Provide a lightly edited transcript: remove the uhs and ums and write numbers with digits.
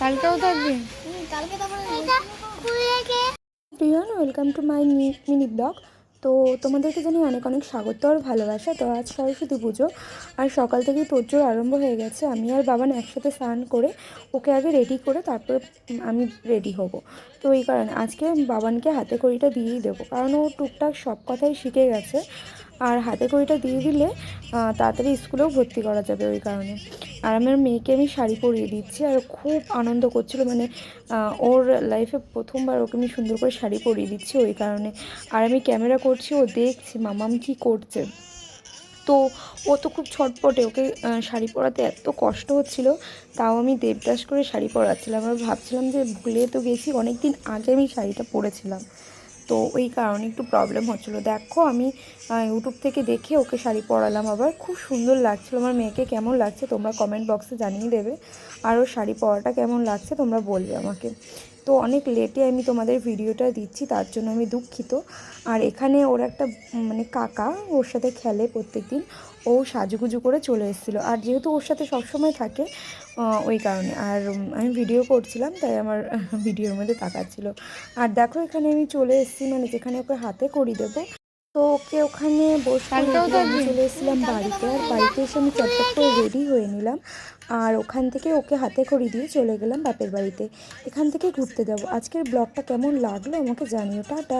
কালকেও থাকবে। প্রিয়ন, welcome to my mini blog. তো তোমাদেরকে জানি অনেক অনেক স্বাগত আর ভালোবাসা। তো আজ সরস্বতী পুজো, আর সকাল থেকেই তোড়জোড় আরম্ভ হয়ে গেছে। আমি আর বাবান একসাথে স্নান করে ওকে আগে রেডি করে তারপরে আমি রেডি হব। তো এই কারণে আজকে বাবানকে হাতে খড়িটা দিয়েই দেবো, কারণ ও টুকটাক সব কথাই শিখে গেছে। আর হাতে খড়িটা দিয়ে দিলে তাড়াতাড়ি স্কুলেও ভর্তি করা যাবে, ওই কারণে। আর আমার মেয়েকে আমি শাড়ি পরিয়ে দিচ্ছি, আর খুব আনন্দ করছিল, মানে ওর লাইফে প্রথমবার ওকে আমি সুন্দর করে শাড়ি পরিয়ে দিচ্ছি, ওই কারণে। আর আমি ক্যামেরা করছি, ও দেখছি মামাম কি করছে। তো ও তো খুব ছটপটে, ওকে শাড়ি পরাতে এত কষ্ট হচ্ছিল, তাও আমি দেবদাস করে শাড়ি পরাচ্ছিলাম। আর ভাবছিলাম যে ভুলে তো গেছি, অনেক দিন আগে আমি শাড়িটা পরেছিলাম, তো ওই কারণে একটু প্রবলেম হচ্ছিলো। দেখো আমি ইউটিউব থেকে দেখে ওকে শাড়ি পরালাম, আবার খুব সুন্দর লাগছিলো। আমার মেয়েকে কেমন লাগছে তোমরা কমেন্ট বক্সে জানিয়ে দেবে, আর ওর শাড়ি পরাটা কেমন লাগছে তোমরা বলবে আমাকে। তো অনেক লেটে আমি তোমাদের ভিডিওটা দিচ্ছি, তার জন্য আমি দুঃখিত। আর এখানে ওর একটা মানে কাকা ওর সাথে খেলে প্রত্যেক দিন, ও সাজুগুজু করে চলে এসেছিলো, আর যেহেতু ওর সাথে সবসময় থাকে ওই কারণে। আর আমি ভিডিও করছিলাম, তাই আমার ভিডিওর মধ্যে তাকাচ্ছিলো। আর দেখো এখানে আমি চলে এসেছি, মানে যেখানে ওকে হাতে করি দেবো, তো ওকে ওখানে বসতে আমি চলে এসেছিলাম বাড়িতে। আর বাড়িতে এসে আমি চটপট করে রেডি হয়ে নিলাম, আর ওখান থেকে ওকে হাতে খড়ি দিয়ে চলে গেলাম বাপের বাড়িতে। এখান থেকে ঘুরতে যাবো। আজকের ব্লগটা কেমন লাগলো আমাকে জানিও। টাটা।